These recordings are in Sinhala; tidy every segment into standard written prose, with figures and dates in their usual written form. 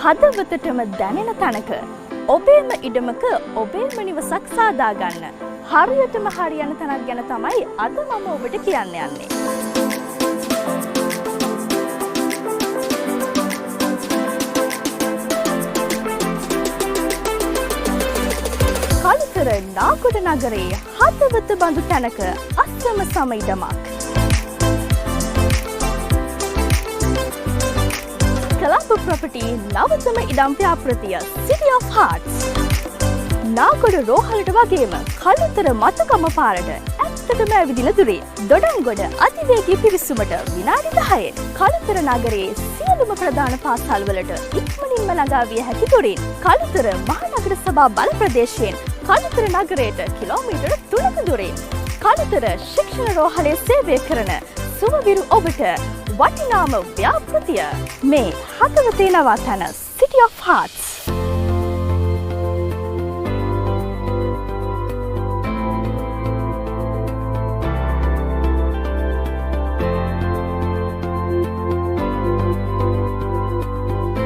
හදවතටම දැනෙන තැනක ඔබේම ඉඩමක ඔබේම නිවසක් සාදා ගන්න. හරියටම හරියන තැනක් ගැන තමයි අද මම ඔබට කියන්න යන්නේ. කළුතර නාගොඩ නගරයේ හදවත බඳු තැනක අස්සම සම ඉඩමක්. Colombo Property නවතම ඉඩම් ව්‍යාපෘතිය City of Hearts. නාගොඩ රෝහලට වගේම කළුතර මතකම පාරට ඇත්තටම ඇවිදින දුරේ. දොඩන්ගොඩ අතිවේගී පිවිසුමට විනාඩි 10න් කළුතර නගරයේ සියලුම ප්‍රධාන පාසල්වලට ඉක්මනින්ම ළඟා විය හැකි දුරින් කළුතර මහනගර සභා බල ප්‍රදේශයෙන් කළුතර නගරයට කිලෝමීටර් 3ක දුරින් කළුතර ශික්ෂණ රෝහලේ සේවය කරන සුවවිරු ඔබට වටිනාම ව්‍යාපෘතිය මේ හදවතේ නවාතැන City of Hearts.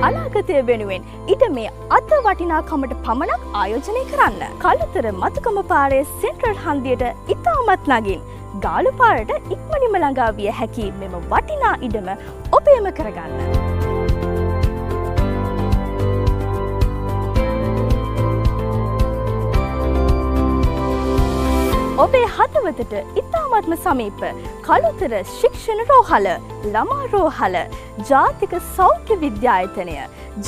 අනාගතය වෙනුවෙන් ඉඩ මේ අද වටිනාකමට පමණක් ආයෝජනය කරන්න. කළුතර මතකම පාරේ සෙන්ට්‍රල් හන්දියට ඉතාමත් නගින් ගාලු පාරට ඉක්මනින්ම ළඟා විය හැකි මෙම වටිනා ඉඩම ඔබේම කරගන්න. ඔබේ හදවතට ඉතාමත්ම සමීප කළුතර ශික්ෂණ රෝහල, ළමා රෝහල, ජාතික සෞඛ්‍ය විද්‍යායතනය,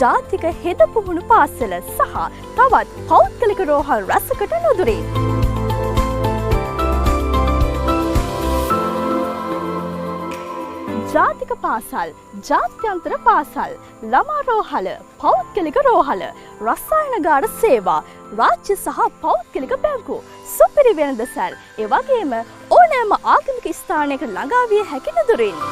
ජාතික හෙද පුහුණු පාසල සහ තවත් පෞද්ගලික රෝහල් රැසකට නොදුරින්. ජාතික පාසල්, ජාත්‍යන්තර පාසල්, ළමා රෝහල, පෞද්ගලික රෝහල, රසායනගාර සේවා, රාජ්‍ය සහ පෞද්ගලික බැංකු, සුපිරි වෙළඳසැල්, ඒ වගේම ඕනෑම ආගමික ස්ථානයක ළඟා විය හැකි නුදුරින්.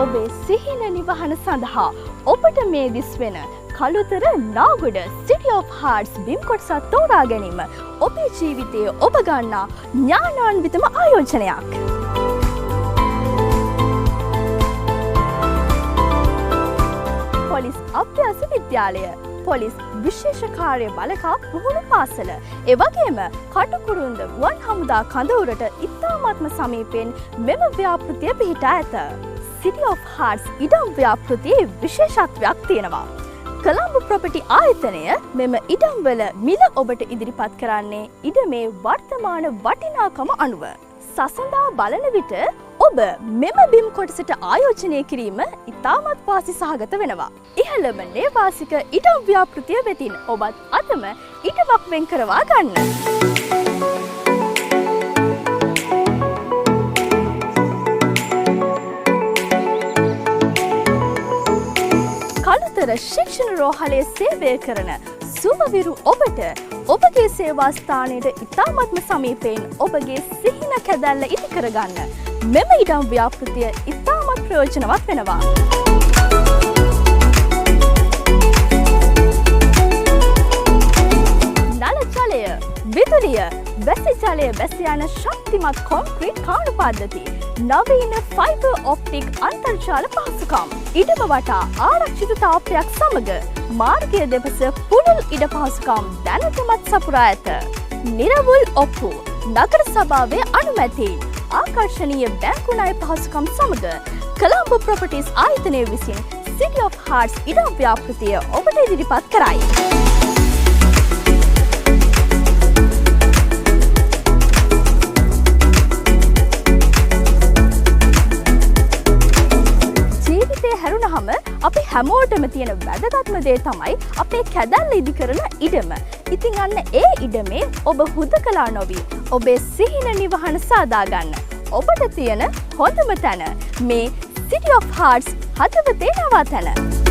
ඔබේ සිහින නිවහන සඳහා ඔබට මේ දිස්වෙන Kalutara Nagoda City of Hearts බිම් කොටසක් තෝරා ගැනීම ඔබේ ජීවිතයේ ඔබ ගන්නා ඥානාන්විතම ආයෝජනයක්. පොලිස් අභ්‍යාස විද්‍යාලය, පොලිස් විශේෂ කාර්ය බලකා පුහුණු පාසල, එවැගේම කටුකුරුන්ද ගුවන් හමුදා කඳවුරට ඉතාමත්ම සමීපයෙන් මෙම ව්‍යාපෘතිය පිහිටා ඇත. City of Hearts ඉඩම් ව්‍යාපෘතියේ විශේෂත්වයක් තියෙනවා. Colombo Property ආයතනය මෙම ඉඩම්වල මිල ඔබට ඉදිරිපත් කරන්නේ ඉඩමේ වර්තමාන වටිනාකම අනුව. සසඳා බලන විට ඔබ මෙම බිම් කොටසට ආයෝජනය කිරීම ඉතාමත් වාසි සහගත වෙනවා. ඉහළම නේවාසික ඉඩම් ව්‍යාපෘතිය වෙතින් ඔබත් අදම ඉඩමක් වෙන් කරවා ගන්න. කළුතර ශික්ෂණ රෝහලේ සේවය කරන සුවවිරු ඔබට ඔබගේ සේවා ස්ථානයට ඉතාමත්ම සමීපයෙන් ඔබගේ සිහින කැදැල්ල ඉටි කරගන්න මෙම ඉඩම් ව්‍යාපෘතිය ඉතාමත් ප්‍රයෝජනවත් වෙනවා. නල ජලය, විදුලිය, වැසි ජලය බැස යන ශක්තිමත් කොන්ක්‍රීට් කාණු පද්ධති, නවීන ෆයිබර් ඔප්ටික් අන්තර්ජාල පහසුකම්, ඉඩම වටා ආරක්ෂිත තාප්පයක් සමග මාර්ගය දෙපස පුළුල් ඉඩ පහසුකම් දැනටමත් සපුරා ඇත. නිරවුල් ඔප්පු, නගර සභාවේ අනුමැති, ආකර්ශනීය බැංකු ණය පහසුකම් සමග Colombo Properties ආයතනය විසින් City of Hearts ඉඩම් ව්‍යාපෘතිය ඔබට ඉදිරිපත් කරයි. හැරුණහම අපි හැමෝටම තියෙන වැදගත්ම දේ තමයි අපේ කැදැල්ල ඉදි කරන ඉඩම. ඉතින් අන්න ඒ ඉඩමේ ඔබ හුදකලා නොවී ඔබේ සිහින නිවහන සාදා ගන්න ඔබට තියෙන හොඳම තැන මේ City of Hearts හදවතේ නවාතැන.